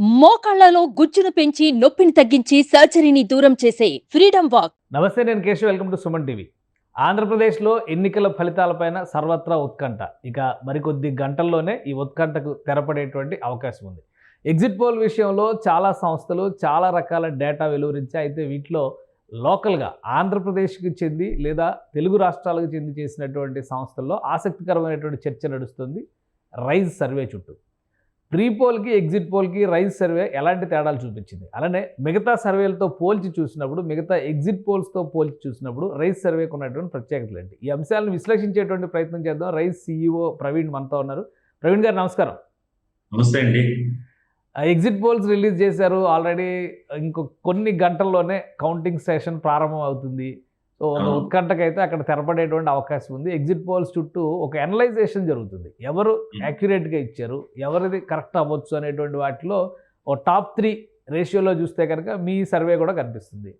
మోకాళ్లలో గుజ్జును పెంచి నొప్పిని తగ్గించి సర్జరీని దూరం చేసే ఫ్రీడమ్ వాక్. నమస్తే, నేను Keshav. Welcome to Suman TV. ఆంధ్రప్రదేశ్లో ఎన్నికల ఫలితాలపైన సర్వత్రా ఉత్కంఠ. ఇక మరికొద్ది గంటల్లోనే ఈ ఉత్కంఠకు తెరపడేటువంటి అవకాశం ఉంది. ఎగ్జిట్ పోల్ విషయంలో చాలా సంస్థలు చాలా రకాల డేటా వెలువరించాయి. అయితే వీటిలో లోకల్గా ఆంధ్రప్రదేశ్కి చెంది లేదా తెలుగు రాష్ట్రాలకు చెంది చేసినటువంటి సంస్థల్లో ఆసక్తికరమైనటువంటి చర్చ నడుస్తుంది రైజ్ సర్వే చుట్టూ. ప్రీ పోల్కి ఎగ్జిట్ పోల్కి రైజ్ సర్వే ఎలాంటి తేడాలు చూపించింది, అలానే మిగతా సర్వేలతో పోల్చి చూసినప్పుడు, మిగతా ఎగ్జిట్ పోల్స్తో పోల్చి చూసినప్పుడు రైజ్ సర్వేకి ఉన్నటువంటి ప్రత్యేకతలు ఏంటి? ఈ అంశాలను విశ్లేషించేటువంటి ప్రయత్నం చేద్దాం. రైజ్ CEO ప్రవీణ్ మనతో ఉన్నారు. ప్రవీణ్ గారు నమస్కారం. నమస్తే అండి. ఎగ్జిట్ పోల్స్ రిలీజ్ చేశారు ఆల్రెడీ. ఇంకో కొన్ని గంటల్లోనే కౌంటింగ్ సెషన్ ప్రారంభం అవుతుంది. సో ఒక ఉత్కంఠకైతే అక్కడ తెరపడేటువంటి అవకాశం ఉంది. ఎగ్జిట్ పోల్స్ చుట్టూ ఒక అనలైజేషన్ జరుగుతుంది. ఎవరు యాక్యురేట్గా ఇచ్చారు, ఎవరిది కరెక్ట్ అవ్వచ్చు అనేటువంటి వాటిలో ఓ టాప్ 3 రేషియోలో చూస్తే కనుక మీ సర్వే కూడా కనిపిస్తుంది.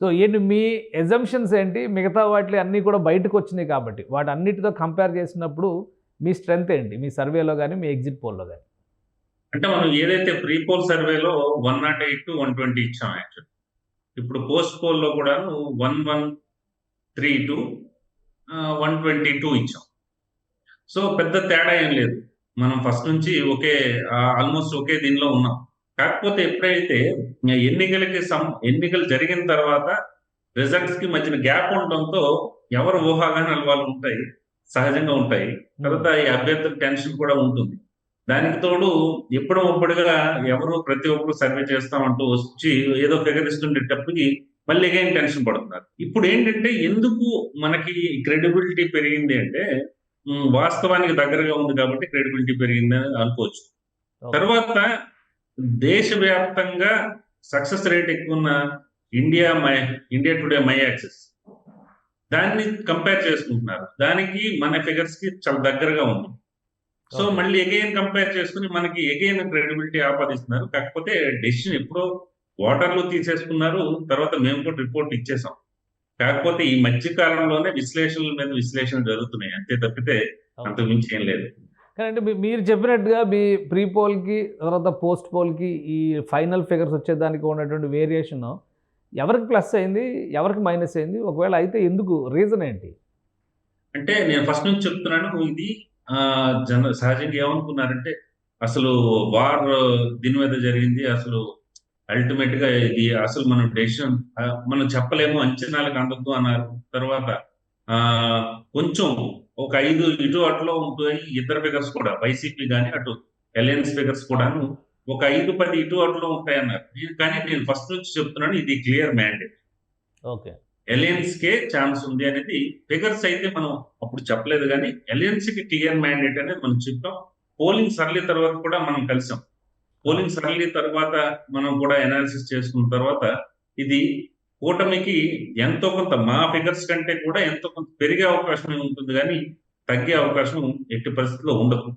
సో ఏంటి మీ ఎజంప్షన్స్ ఏంటి? మిగతా వాటి అన్నీ కూడా బయటకు వచ్చినాయి కాబట్టి వాటి అన్నిటితో కంపేర్ చేసినప్పుడు మీ స్ట్రెంగ్త్ ఏంటి, మీ సర్వేలో కానీ మీ ఎగ్జిట్ పోల్లో కానీ? అంటే మనం ఏదైతే ప్రీ పోల్ సర్వేలో 108 to 120 ఇచ్చాం యాక్చువల్. ఇప్పుడు పోస్ట్ పోల్లో కూడా 1132 to 122 ఇచ్చాం. సో పెద్ద తేడా ఏం లేదు. మనం ఫస్ట్ నుంచి ఆల్మోస్ట్ ఒకే దీనిలో ఉన్నాం. కాకపోతే ఎప్పుడైతే ఎన్నికలు జరిగిన తర్వాత రిజల్ట్స్ కి మధ్యన గ్యాప్ ఉండడంతో ఎవరు ఊహాగానాలు వాళ్ళు ఉంటాయి, సహజంగా ఉంటాయి. తర్వాత ఈ అభ్యర్థుల టెన్షన్ కూడా ఉంటుంది. దానికి తోడు ఎప్పుడొప్పుడుగా ఎవరు ప్రతి ఒక్కరు సర్వే చేస్తామంటూ వచ్చి ఏదో ఫిగర్ ఇస్తుండేటప్పటికి మళ్ళీ అగైన్ టెన్షన్ పడుతున్నారు. ఇప్పుడు ఏంటంటే ఎందుకు మనకి క్రెడిబిలిటీ పెరిగింది అంటే వాస్తవానికి దగ్గరగా ఉంది కాబట్టి క్రెడిబిలిటీ పెరిగింది అని అనుకోవచ్చు. తర్వాత దేశవ్యాప్తంగా సక్సెస్ రేట్ ఎక్కువ ఉన్న ఇండియా టుడే మై యాక్సెస్ దాన్ని కంపేర్ చేసుకుంటున్నారు. దానికి మన ఫిగర్స్ కి చాలా దగ్గరగా ఉంది. సో మళ్ళీ అగైన్ కంపేర్ చేసుకుని మనకి అగైన్ క్రెడిబిలిటీ ఆపాదిస్తున్నారు. కాకపోతే డెసిషన్ ఎప్పుడో ఓటర్లు తీసేసుకున్నారు, తర్వాత మేము కూడా రిపోర్ట్ ఇచ్చేసాం. కాకపోతే ఈ మధ్య కాలంలోనే విశ్లేషణల మీద విశ్లేషణ జరుగుతున్నాయి, అంతే తప్పితే అంత మించి ఏం లేదు. కానీ మీరు చెప్పినట్టుగా మీ ప్రీ పోల్కి తర్వాత పోస్ట్ పోల్కి ఈ ఫైనల్ ఫిగర్స్ వచ్చేదానికి ఉన్నటువంటి వేరియేషన్ ఎవరికి ప్లస్ అయింది, ఎవరికి మైనస్ అయింది? ఒకవేళ అయితే ఎందుకు, రీజన్ ఏంటి? అంటే నేను ఫస్ట్ నుంచి చెప్తున్నాను, ఇది సహజంగా ఏమనుకున్నారంటే అసలు వార్ దీని మీద జరిగింది, అసలు అల్టిమేట్ గా ఇది అసలు మనం డెసిషన్ మనం చెప్పలేము, అంచనాలకు అందద్దు అన్నారు. తర్వాత కొంచెం ఒక 5 ఇటు అటులో ఉంటాయి ఇద్దరు ఫిగర్స్ కూడా, వైసీపీ కానీ అటు అలయన్స్ ఫిగర్స్ కూడాను ఒక 5-10 ఇటు అటులో ఉంటాయి అన్నారు. కానీ నేను ఫస్ట్ నుంచి చెప్తున్నాను, ఇది క్లియర్ మ్యాండేట్. ఓకే, అలయన్స్ కే ఛాన్స్ ఉంది అనేది ఫిగర్స్ అయితే మనం అప్పుడు చెప్పలేదు, కానీ అలయన్స్ కి క్లియర్ మ్యాండేట్ అనేది మనం చెప్పాం. పోలింగ్ సరళి తర్వాత కూడా మనం కలిసాం. పోలింగ్ సరళి తర్వాత మనం కూడా అనాలిసిస్ చేసుకున్న తర్వాత ఇది కూటమికి ఎంతో కొంత, మా ఫిగర్స్ కంటే కూడా ఎంతో కొంత పెరిగే అవకాశం ఉంటుంది, కానీ తగ్గే అవకాశం ఎట్టి పరిస్థితుల్లో ఉండదు.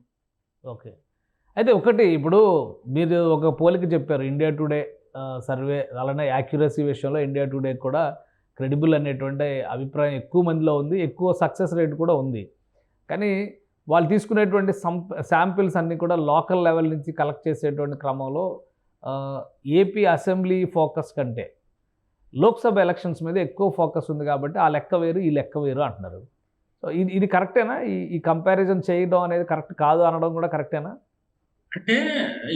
ఓకే. అయితే ఒకటి, ఇప్పుడు మీరు ఒక పోలిక చెప్పారు ఇండియా టుడే సర్వే, అలానే యాక్యురసీ విషయంలో ఇండియా టుడే కూడా క్రెడిబుల్ అనేటువంటి అభిప్రాయం ఎక్కువ మందిలో ఉంది, ఎక్కువ సక్సెస్ రేట్ కూడా ఉంది. కానీ వాళ్ళు తీసుకునేటువంటి శాంపిల్స్ అన్నీ కూడా లోకల్ లెవెల్ నుంచి కలెక్ట్ చేసేటువంటి క్రమంలో ఏపీ అసెంబ్లీ ఫోకస్ కంటే లోక్సభ ఎలక్షన్స్ మీద ఎక్కువ ఫోకస్ ఉంది కాబట్టి ఆ లెక్క వేరు ఈ లెక్క వేరు అంటున్నారు. సో ఇది కరెక్టేనా? ఈ కంపారిజన్ చేయడం అనేది కరెక్ట్ కాదు అనడం కూడా కరెక్టేనా? అంటే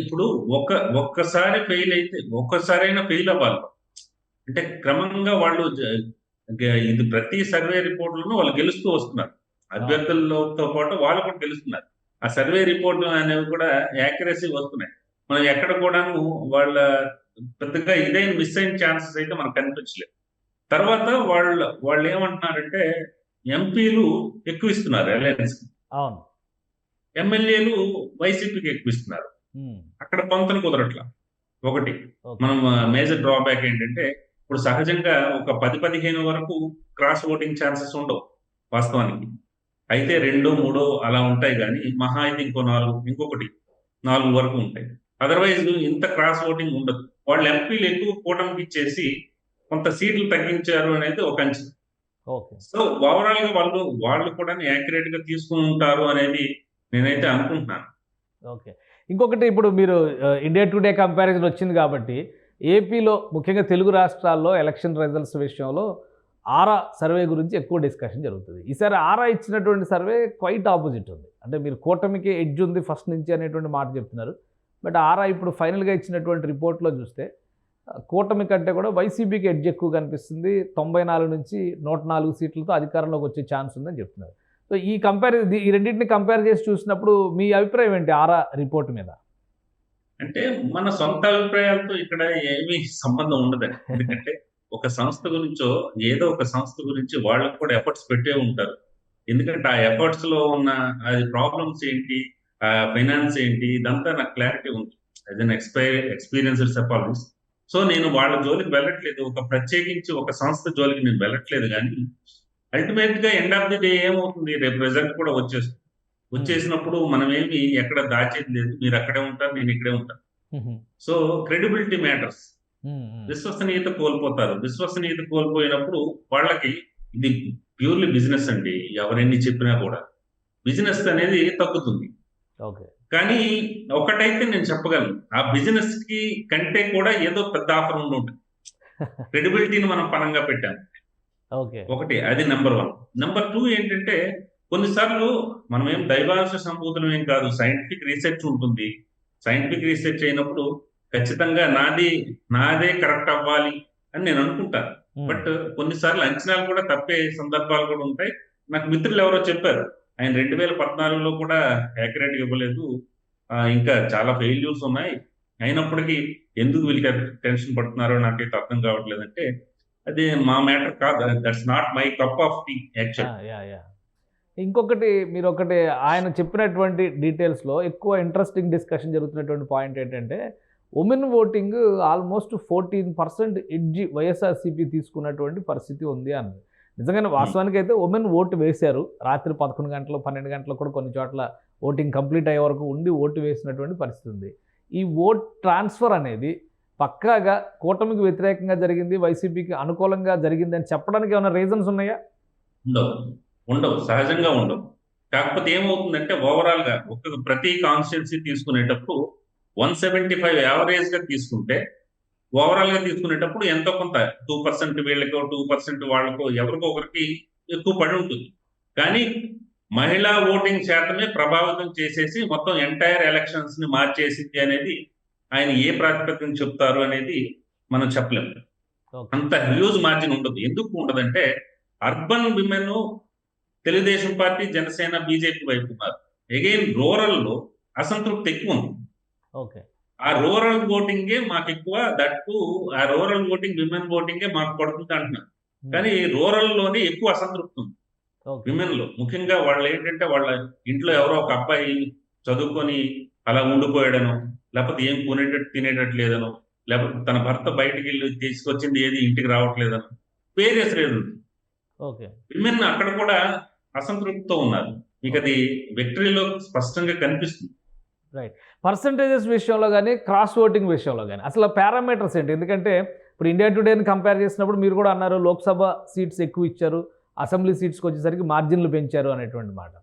ఇప్పుడు ఒక్కసారి ఫెయిల్ అయితే ఒక్కసారైనా ఫెయిల్ అవ్వాలి. అంటే క్రమంగా వాళ్ళు ఇది ప్రతి సర్వే రిపోర్ట్లను వాళ్ళు గెలుస్తూ వస్తున్నారు. అభ్యర్థులతో పాటు వాళ్ళు కూడా గెలుస్తున్నారు. ఆ సర్వే రిపోర్ట్లు అనేవి కూడా యాక్యురసీ వస్తున్నాయి. మనం ఎక్కడ కూడాను వాళ్ళ పెద్దగా ఇదైన మిస్ అయిన ఛాన్సెస్ అయితే మనకు కనిపించలేదు. తర్వాత వాళ్ళు ఏమంటున్నారంటే ఎంపీలు ఎక్కువ ఇస్తున్నారు అలయన్స్ కి, అవును, ఎమ్మెల్యేలు వైసీపీకి ఎక్కువ ఇస్తున్నారు. అక్కడ పొంతన కుదరట్లా. ఒకటి మనం మేజర్ డ్రాబ్యాక్ ఏంటంటే ఇప్పుడు సహజంగా ఒక 10-15 వరకు క్రాస్ ఓటింగ్ ఛాన్సెస్ ఉండవు వాస్తవానికి. అయితే 2-3 అలా ఉంటాయి, కానీ మహా అయితే ఇంకొకటి 4 వరకు ఉంటాయి. అదర్వైజ్ ఇంత క్రాస్ ఓటింగ్ ఉండదు. వాళ్ళు ఎంపీలు ఎక్కువ కూటమికి ఇచ్చేసి కొంత సీట్లు తగ్గించారు అనేది ఒక అంచనా. సో ఓవరాల్ గా వాళ్ళు కూడా యాక్యురేట్ గా తీసుకుని ఉంటారు అనేది నేనైతే అనుకుంటున్నాను. ఓకే. ఇంకొకటి ఇప్పుడు మీరు ఇండియా టుడే కంపారిజన్ వచ్చింది కాబట్టి ఏపీలో ముఖ్యంగా తెలుగు రాష్ట్రాల్లో ఎలక్షన్ రిజల్ట్స్ విషయంలో ఆరా సర్వే గురించి ఎక్కువ డిస్కషన్ జరుగుతుంది. ఈసారి ఆరా ఇచ్చినటువంటి సర్వే క్వైట్ ఆపోజిట్ ఉంది. అంటే మీరు కూటమికి ఎడ్జ్ ఉంది ఫస్ట్ నుంచి అనేటువంటి మాట చెప్తున్నారు. బట్ ఆరా ఇప్పుడు ఫైనల్గా ఇచ్చినటువంటి రిపోర్ట్లో చూస్తే కూటమి కంటే కూడా వైసీపీకి ఎడ్జ్ ఎక్కువ కనిపిస్తుంది. 94 నుంచి 104 సీట్లతో అధికారంలోకి వచ్చే ఛాన్స్ ఉందని చెప్తున్నారు. సో ఈ రెండింటిని కంపేర్ చేసి చూసినప్పుడు మీ అభిప్రాయం ఏంటి ఆరా రిపోర్ట్ మీద? అంటే మన సొంత అభిప్రాయాలతో ఇక్కడ ఏమీ సంబంధం ఉండదండి. ఎందుకంటే ఒక సంస్థ గురించో ఏదో ఒక సంస్థ గురించి వాళ్ళకు కూడా ఎఫర్ట్స్ పెట్టే ఉంటారు. ఎందుకంటే ఆ ఎఫర్ట్స్ లో ఉన్న అది ప్రాబ్లమ్స్ ఏంటి, ఆ ఫైనాన్స్ ఏంటి, ఇదంతా నాకు క్లారిటీ ఉంది. As an experienced psephologist. So నేను వాళ్ళ జోలికి వెళ్ళట్లేదు, ఒక ప్రత్యేకించి ఒక సంస్థ జోలికి నేను వెళ్ళట్లేదు. కానీ అల్టిమేట్ గా ఎండ్ ఆఫ్ ది డే ఏమవుతుంది, రేపు రిజల్ట్ కూడా వచ్చేస్తుంది. వచ్చేసినప్పుడు మనం ఏమి ఎక్కడ దాచేది లేదు. మీరు అక్కడే ఉంటారు, నేను ఇక్కడే ఉంటాను. So credibility matters. విశ్వసనీయత కోల్పోతారు. విశ్వసనీయత కోల్పోయినప్పుడు వాళ్ళకి ఇది ప్యూర్లీ బిజినెస్ అండి. ఎవరెన్ని చెప్పినా కూడా బిజినెస్ అనేది తగ్గుతుంది. కానీ ఒకటైతే నేను చెప్పగలను, ఆ బిజినెస్ కి కంటే కూడా ఏదో పెద్ద ఆఫర్ ఉండి ఉంటుంది. క్రెడిబిలిటీని మనం పరంగా పెట్టాము. ఒకటి అది నెంబర్ 1. నెంబర్ 2 ఏంటంటే కొన్నిసార్లు మనం ఏం దైవాంశ సంబూతులం ఏం కాదు, సైంటిఫిక్ రీసెర్చ్ ఉంటుంది. సైంటిఫిక్ రీసెర్చ్ అయినప్పుడు ఖచ్చితంగా నాదే కరెక్ట్ అవ్వాలి అని నేను అనుకుంటాను. బట్ కొన్నిసార్లు అంచనాలు కూడా తప్పే సందర్భాలు కూడా ఉంటాయి. నాకు మిత్రులు ఎవరో చెప్పారు, ఆయన 2014లో కూడా యాక్యురేట్ ఇవ్వలేదు, ఇంకా చాలా ఫెయిల్యూర్స్ ఉన్నాయి, అయినప్పటికీ ఎందుకు వీళ్ళకి టెన్షన్ పడుతున్నారో నాకైతే అర్థం కావట్లేదు. అంటే అది మా మ్యాటర్ కాదు. That's not my cup of tea actual. ఇంకొకటి మీరు ఒకటి ఆయన చెప్పినటువంటి డీటెయిల్స్లో ఎక్కువ ఇంట్రెస్టింగ్ డిస్కషన్ జరుగుతున్నటువంటి పాయింట్ ఏంటంటే women voting almost 14% edge YSRCP తీసుకున్నటువంటి పరిస్థితి ఉంది అన్నది. నిజంగానే వాస్తవానికి అయితే ఉమెన్ ఓటు వేశారు. రాత్రి 11 గంటలు 12 గంటలు కూడా కొన్ని చోట్ల ఓటింగ్ కంప్లీట్ అయ్యే వరకు ఉండి ఓటు వేసినటువంటి పరిస్థితి ఉంది. ఈ ఓట్ ట్రాన్స్ఫర్ అనేది పక్కాగా కూటమికి వ్యతిరేకంగా జరిగింది, వైసీపీకి అనుకూలంగా జరిగింది అని చెప్పడానికి ఏమైనా రీజన్స్ ఉన్నాయా? ఉండవు, సహజంగా ఉండవు. కాకపోతే ఏమవుతుందంటే ఓవరాల్ గా ప్రతి కాన్స్టిట్యున్సీ తీసుకునేటప్పుడు 175 యావరేజ్ గా తీసుకుంటే, ఓవరాల్ గా తీసుకునేటప్పుడు ఎంతో కొంత 2% వీళ్ళకో 2% వాళ్ళకో ఎవరికో ఒకరికి ఎక్కువ పడి ఉంటుంది. కానీ మహిళా ఓటింగ్ శాతమే ప్రభావితం చేసేసి మొత్తం ఎంటైర్ ఎలక్షన్స్ ని మార్చేసింది అనేది ఆయన ఏ ప్రాతిపదికన చెప్తారు అనేది మనం చెప్పలేము. అంత హ్యూజ్ మార్జిన్ ఉండదు. ఎందుకు ఉండదంటే urban women Telugu Desam party, Janasena, BJP వైపు ఉన్నారు. అగైన్ రూరల్ లో అసంతృప్తి ఎక్కువ ఉంది. ఆ రూరల్ ఓటింగే మాకు ఎక్కువ, దట్టు ఆ రూరల్ ఓటింగ్ విమెన్ ఓటింగే మాకు పడుతుంది అంటున్నారు. కానీ రూరల్ లోనే ఎక్కువ అసంతృప్తి ఉంది విమెన్ లో. ముఖ్యంగా వాళ్ళు ఏంటంటే వాళ్ళ ఇంట్లో ఎవరో ఒక అబ్బాయి చదువుకొని అలా ఉండిపోయాడనో, లేకపోతే ఏం కొనేటట్టు తినేటట్టు లేదనో, లేకపోతే తన భర్త బయటికి వెళ్ళి తీసుకొచ్చింది ఏది ఇంటికి రావట్లేదనో, వేరియస్ రీజన్స్. విమెన్ అక్కడ కూడా అసంతృప్తితో ఉన్నారు. మీకు అది విక్టరీలో స్పష్టంగా కనిపిస్తుంది. రైట్. పర్సంటేజెస్ విషయంలో కానీ క్రాస్ ఓటింగ్ విషయంలో కానీ అసలు పారామీటర్స్ ఏంటి? ఎందుకంటే ఇప్పుడు ఇండియా టుడేని కంపేర్ చేసినప్పుడు మీరు కూడా అన్నారు లోక్సభ సీట్స్ ఎక్కువ ఇచ్చారు, అసెంబ్లీ సీట్స్కి వచ్చేసరికి మార్జిన్లు పెంచారు అనేటువంటి మాట.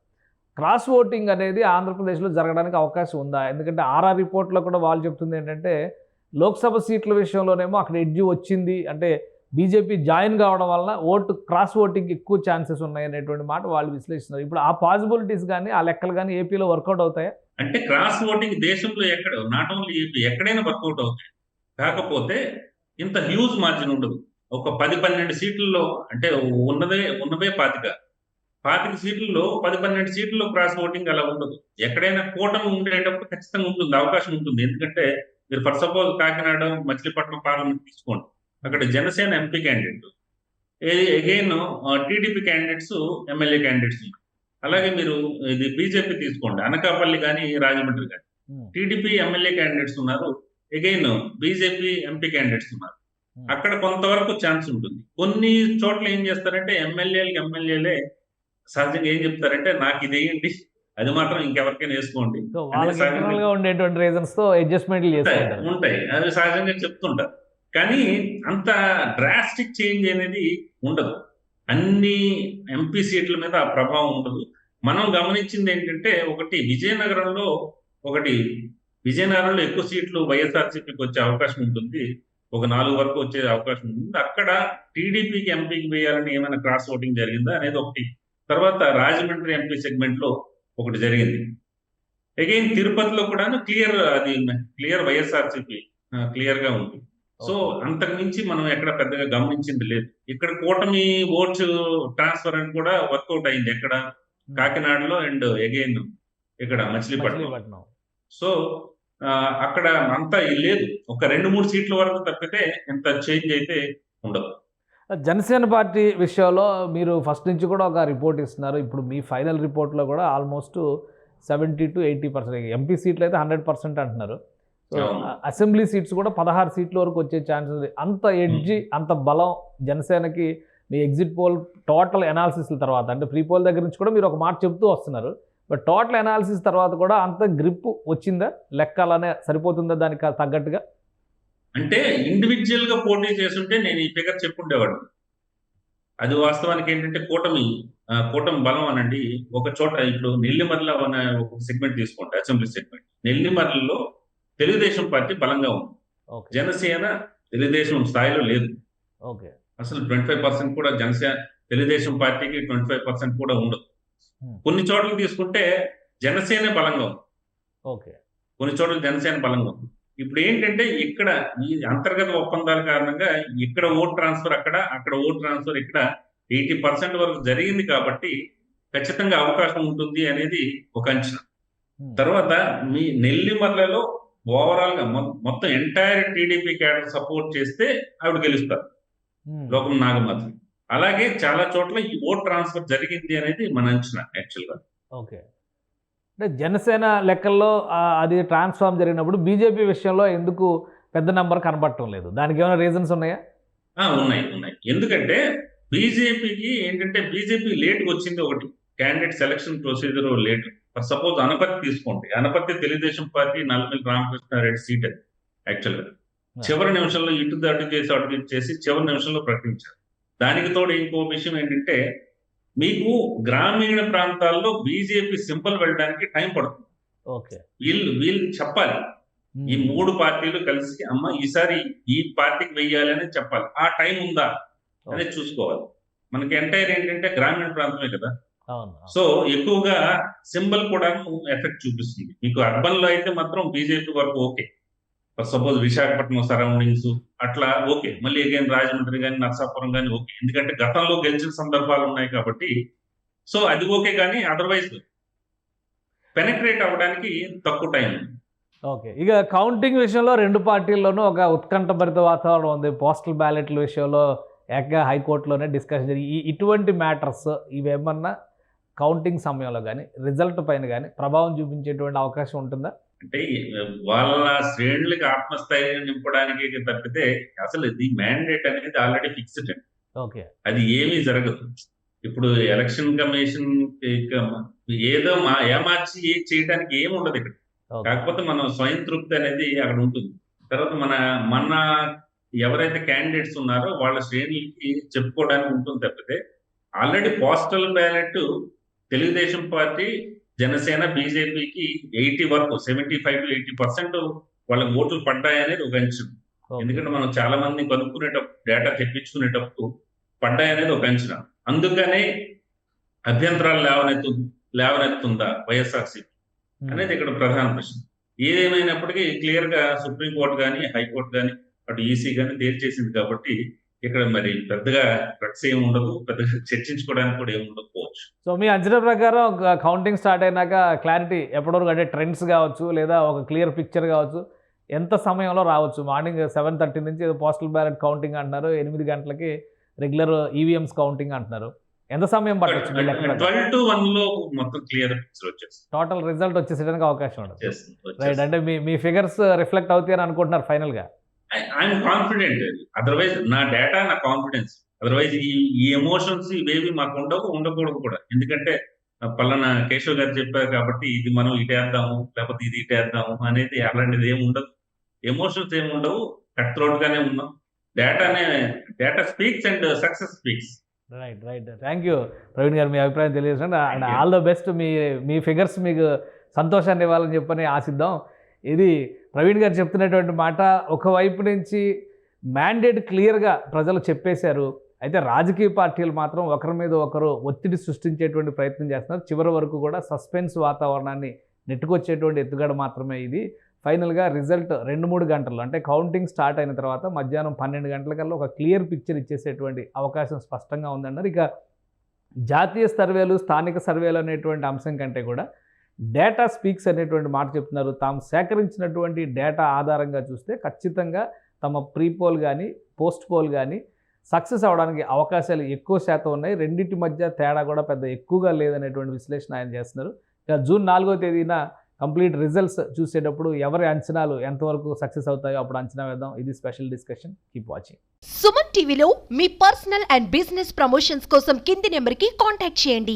క్రాస్ ఓటింగ్ అనేది ఆంధ్రప్రదేశ్లో జరగడానికి అవకాశం ఉందా? ఎందుకంటే ఆర్ఆర్ రిపోర్ట్లో కూడా వాళ్ళు చెప్తుంది ఏంటంటే లోక్సభ సీట్ల విషయంలోనేమో అక్కడ ఎడ్జి వచ్చింది, అంటే బీజేపీ జాయిన్ కావడం వలన క్రాస్ ఓటింగ్ ఎక్కువ ఛాన్సెస్ ఉన్నాయి అనేటువంటి మాట వాళ్ళు విశ్లేషిస్తున్నారు. ఇప్పుడు ఆ పాసిబిలిటీస్ కానీ ఆ లెక్కలు కానీ ఏపీలో వర్కౌట్ అవుతాయా? అంటే క్రాస్ ఓటింగ్ దేశంలో ఎక్కడ, నాట్ ఓన్లీ ఏపీ, ఎక్కడైనా వర్కౌట్ అవుతాయి. కాకపోతే ఇంత హ్యూజ్ మార్జిన్ ఉండదు. ఒక 10-12 సీట్లలో, అంటే ఉన్నవే 25 సీట్లలో 10-12 సీట్లలో క్రాస్ ఓటింగ్ అలా ఉండదు. ఎక్కడైనా కూటమి ఉండేటప్పుడు ఖచ్చితంగా ఉంటుంది, అవకాశం ఉంటుంది. ఎందుకంటే మీరు for suppose Kakinada, Machilipatnam parliament తీసుకోండి, అక్కడ Janasena MP candidate, again TDP candidates, MLA candidates. అలాగే మీరు ఇది బీజేపీ తీసుకోండి, అనకాపల్లి కానీ రాజమండ్రి కానీ టీడీపీ ఎమ్మెల్యే క్యాండిడేట్స్ ఉన్నారు, అగైన్ బీజేపీ ఎంపీ క్యాండిడేట్స్ ఉన్నారు. అక్కడ కొంతవరకు ఛాన్స్ ఉంటుంది. కొన్ని చోట్ల ఏం చేస్తారంటే ఎమ్మెల్యేలే సహజంగా ఏం చెప్తారంటే నాకు ఇది వేయండి, అది మాత్రం ఇంకెవరికైనా వేసుకోండి ఉంటాయి, అవి సహజంగా చెప్తుంటారు. కానీ అంత డ్రాస్టిక్ చేంజ్ అనేది ఉండదు. అన్ని ఎంపీ సీట్ల మీద ఆ ప్రభావం ఉండదు. మనం గమనించింది ఏంటంటే ఒకటి విజయనగరంలో ఒకటి విజయనగరంలో ఎక్కువ సీట్లు వైఎస్ఆర్సీపీకి వచ్చే అవకాశం ఉంటుంది. ఒక 4 వరకు వచ్చే అవకాశం ఉంటుంది. అక్కడ టీడీపీకి ఎంపీకి వేయాలని ఏమైనా క్రాస్ ఓటింగ్ జరిగిందా అనేది ఒకటి. తర్వాత రాజమండ్రి ఎంపీ సెగ్మెంట్ లో ఒకటి జరిగింది. అగైన్ తిరుపతిలో కూడా క్లియర్ వైఎస్ఆర్సీపీ క్లియర్ గా ఉంది. సో అంతకు మించి మనం ఎక్కడ పెద్దగా గమనించింది లేదు. ఇక్కడ కూటమి ఓట్స్ ట్రాన్స్ఫర్ అని కూడా వర్కౌట్ అయింది. ఎక్కడ కాకినాడలో అండ్ అగైన్ ఇక్కడ మచిలీపట్నం. సో అక్కడ అంతా లేదు. ఒక 2-3 సీట్ల వరకు తప్పితే ఎంత చేంజ్ అయితే ఉండదు. జనసేన పార్టీ విషయంలో మీరు ఫస్ట్ నుంచి కూడా ఒక రిపోర్ట్ ఇస్తున్నారు. ఇప్పుడు మీ ఫైనల్ రిపోర్ట్లో కూడా ఆల్మోస్ట్ 70 to 80%, ఎంపీ సీట్లు అయితే 100% అంటున్నారు. సో అసెంబ్లీ సీట్స్ కూడా 16 సీట్ల వరకు వచ్చే ఛాన్స్ ఉంది. అంత ఎడ్జి, అంత బలం జనసేనకి మీ ఎగ్జిట్ పోల్ టోటల్ అనాలిసిస్ తర్వాత, అంటే ప్రీ పోల్ దగ్గర నుంచి కూడా మీరు ఒక మాట చెప్తూ వస్తున్నారు. బట్ టోటల్ అనాలిసిస్ తర్వాత కూడా అంత గ్రిప్ వచ్చిందా? లెక్కలనే సరిపోతుందా దానికి తగ్గట్టుగా? అంటే ఇండివిజువల్ గా పోటీ చేస్తుంటే నేను ఈ ఫిగర్ చెప్పుండేవాడు. అది వాస్తవానికి ఏంటంటే కూటమి బలం అనండి. ఒక చోట ఇప్పుడు నెల్లిమర్ల అనే ఒక సెగ్మెంట్ తీసుకుంటే, అసెంబ్లీ సెగ్మెంట్, నెల్లిమర్లలో తెలుగుదేశం పార్టీ బలంగా ఉంది. జనసేన తెలుగుదేశం స్థాయిలో లేదు. అసలు 25% కూడా తెలుగుదేశం పార్టీకి 25% కూడా ఉండదు. కొన్ని చోట్ల తీసుకుంటే జనసేన బలంగా ఉంది. కొన్ని చోట్ల జనసేన బలంగా ఉంది. ఇప్పుడు ఏంటంటే ఇక్కడ ఈ అంతర్గత ఒప్పందాల కారణంగా ఇక్కడ ఓట్ ట్రాన్స్ఫర్ అక్కడ ఓట్ ట్రాన్స్ఫర్ ఇక్కడ 80% వరకు జరిగింది కాబట్టి ఖచ్చితంగా అవకాశం ఉంటుంది అనేది ఒక అంచనా. తర్వాత మీ నెల్లిమర్లలో ఓవరాల్ గా మొత్తం ఎంటైర్ టీడీపీ క్యాడర్ సపోర్ట్ చేస్తే ఆవిడ గెలుస్తారు, లోకం నాగమాత్రి. అలాగే చాలా చోట్ల ఈ ఓట్ ట్రాన్స్ఫర్ జరిగింది అనేది మన అంచనా యాక్చువల్గా. అంటే జనసేన లెక్కల్లో అది ట్రాన్స్ఫార్మ్ జరిగినప్పుడు బీజేపీ విషయంలో ఎందుకు పెద్ద నెంబర్ కనబడటం లేదు? దానికి ఏమైనా రీజన్స్ ఉన్నాయా? ఉన్నాయి. ఎందుకంటే బీజేపీకి ఏంటంటే బీజేపీ లేట్గా వచ్చింది ఒకటి, candidate selection procedure late. Suppose Anaparthi తీసుకోండి. అనపర్తి తెలుగుదేశం పార్టీ నల్లమిల్లి రామకృష్ణారెడ్డి సీట్ అది యాక్చువల్గా. చివరి నిమిషంలో ఇటు అటు చేసి చివరి నిమిషంలో ప్రకటించారు. దానికి తోడు ఇంకో విషయం ఏంటంటే మీకు గ్రామీణ ప్రాంతాల్లో బీజేపీ సింబల్ వెళ్ళడానికి టైం పడుతుంది. వీళ్ళు చెప్పాలి, ఈ 3 పార్టీలు కలిసి అమ్మ ఈసారి ఈ పార్టీకి వెయ్యాలని చెప్పాలి. ఆ టైం ఉందా అనేది చూసుకోవాలి. మనకి ఎంటైర్ ఏంటంటే గ్రామీణ ప్రాంతమే కదా. సో ఎక్కువగా సింబల్ కూడా ఎఫెక్ట్ చూపిస్తుంది. మీకు అర్బన్ లో అయితే మాత్రం బీజేపీ వరకు ఓకే. సపోజ్ విశాఖపట్నం సరౌండింగ్స్ అట్లా ఓకే. మళ్ళీ అగైన్ రాజమండ్రి కానీ నర్సాపురం కానీ ఓకే, ఎందుకంటే గతంలో గెలిచిన సందర్భాలు ఉన్నాయి కాబట్టి. సో అది ఓకే, కానీ అదర్వైజ్ పెనట్రేట్ అవ్వడానికి తక్కువ టైం. ఇక కౌంటింగ్ విషయంలో 2 పార్టీల్లోనూ ఒక ఉత్కంఠభరిత వాతావరణం ఉంది. పోస్టల్ బ్యాలెట్ల విషయంలో ఏకంగా హైకోర్టులోనే డిస్కషన్ జరిగి ఇటువంటి మ్యాటర్స్ ఇవేమన్నా కౌంటింగ్ సమయంలో కానీ రిజల్ట్ పైన కానీ ప్రభావం చూపించేటువంటి అవకాశం ఉంటుందా? అంటే వాళ్ళ శ్రేణులకి ఆత్మస్థైర్యం నింపడానికి తప్పితే అసలు ఇది మ్యాండేట్ అనేది ఆల్రెడీ ఫిక్స్డ్. అది ఏమీ జరగదు. ఇప్పుడు ఎలక్షన్ కమిషన్ ఏదో ఏమార్చి చేయడానికి ఏమి ఉండదు ఇక్కడ. కాకపోతే మనం స్వయం తృప్తి అనేది అక్కడ ఉంటుంది. తర్వాత మన ఎవరైతే క్యాండిడేట్స్ ఉన్నారో వాళ్ళ శ్రేణులకి చెప్పుకోవడానికి ఉంటుంది తప్పితే already postal ballot Telugu Desam party, Janasena, బీజేపీకి 80 వరకు 75 to 80% వాళ్ళకి ఓట్లు పడ్డాయనేది ఒక అంచనా. ఎందుకంటే మనం చాలా మంది కనుక్కునేటప్పుడు డేటా తెప్పించుకునేటప్పుడు పడ్డాయనేది ఒక అంచనా. అందుకనే అభ్యంతరాలు లేవనెత్తుందా వైఎస్ఆర్సీపీ అనేది ఇక్కడ ప్రధాన ప్రశ్న. ఏదేమైనప్పటికీ క్లియర్ గా సుప్రీంకోర్టు కానీ హైకోర్టు కానీ అటు ఈసీ కానీ తేల్చేసింది కాబట్టి ఇక్కడ మరి పెద్దగా రక్స్ ఏమి ఉండదు, పెద్దగా చర్చించుకోవడానికి కూడా ఏమి ఉండకపోవచ్చు. సో మీ అంచనా ప్రకారం కౌంటింగ్ స్టార్ట్ అయినాక క్లారిటీ ఎప్పటివరకు, అంటే ట్రెండ్స్ కావచ్చు లేదా ఒక క్లియర్ పిక్చర్ కావచ్చు, ఎంత సమయంలో రావచ్చు? మార్నింగ్ 7:30 నుంచి ఏదో పోస్టల్ బ్యాలెట్ కౌంటింగ్ అంటున్నారు, 8 గంటలకి రెగ్యులర్ ఈవీఎంస్ కౌంటింగ్ అంటున్నారు. ఎంత సమయం పట్టొచ్చు? 12 to 1 లో మొత్తం క్లియర్ పిక్చర్ వచ్చేస్తుంది, టోటల్ రిజల్ట్ వచ్చేసేయడానికి అవకాశం ఉండదు. రైట్, అంటే మీ ఫిగర్స్ రిఫ్లెక్ట్ అవుతాయని అనుకుంటున్నారు ఫైనల్ గా? I'm confident. అదర్వైజ్ నా డేటా, నా కాన్ఫిడెన్స్. అదర్వైజ్ ఈ ఎమోషన్స్ ఇవేవి మాకు ఉండకూడదు కూడా. ఎందుకంటే పలానా కేశవ్ గారు చెప్పారు కాబట్టి ఇది మనం ఇటేద్దాము లేకపోతే ఇది ఇటేద్దాము అనేది అలాంటిది ఏమి ఉండదు. ఎమోషన్స్ ఏమి ఉండవు, కట్ త్రోట్ గానే ఉన్నాం. Data speaks and success speaks. Right. Thank you Praveen గారు, మీ అభిప్రాయం తెలియజేయండి. And all the best. Me figures మీకు సంతోషాన్ని ఇవ్వాలని చెప్పని ఆశిద్దాం. ఇది ప్రవీణ్ గారు చెప్తున్నటువంటి మాట. ఒకవైపు నుంచి మ్యాండేట్ క్లియర్గా ప్రజలు చెప్పేశారు, అయితే రాజకీయ పార్టీలు మాత్రం ఒకరి మీద ఒకరు ఒత్తిడి సృష్టించేటువంటి ప్రయత్నం చేస్తున్నారు. చివరి వరకు కూడా సస్పెన్స్ వాతావరణాన్ని నెట్టుకొచ్చేటువంటి ఎత్తుగడ మాత్రమే ఇది. ఫైనల్గా రిజల్ట్ 2-3 గంటలు అంటే కౌంటింగ్ స్టార్ట్ అయిన తర్వాత మధ్యాహ్నం 12 గంటలకల్లా ఒక క్లియర్ పిక్చర్ ఇచ్చేసేటువంటి అవకాశం స్పష్టంగా ఉందన్నారు. ఇక జాతీయ సర్వేలు, స్థానిక సర్వేలు అనేటువంటి అంశం కంటే కూడా డేటా స్పీక్స్ అనేటువంటి మాట చెప్తున్నారు. తాము సేకరించినటువంటి డేటా ఆధారంగా చూస్తే ఖచ్చితంగా తమ ప్రీ పోల్ కానీ పోస్ట్ పోల్ కానీ సక్సెస్ అవ్వడానికి అవకాశాలు ఎక్కువ శాతం ఉన్నాయి. రెండింటి మధ్య తేడా కూడా పెద్ద ఎక్కువగా లేదనేటువంటి విశ్లేషణ ఆయన చేస్తున్నారు. ఇక జూన్ 4వ తేదీన కంప్లీట్ రిజల్ట్స్ చూసేటప్పుడు ఎవరి అంచనాలు ఎంతవరకు సక్సెస్ అవుతాయో అప్పుడు అంచనా వేద్దాం. ఇది special discussion. Keep watching. Suman టీవీలో మీ పర్సనల్ అండ్ బిజినెస్ ప్రమోషన్స్ కోసం కింది నెంబర్కి కాంటాక్ట్ చేయండి.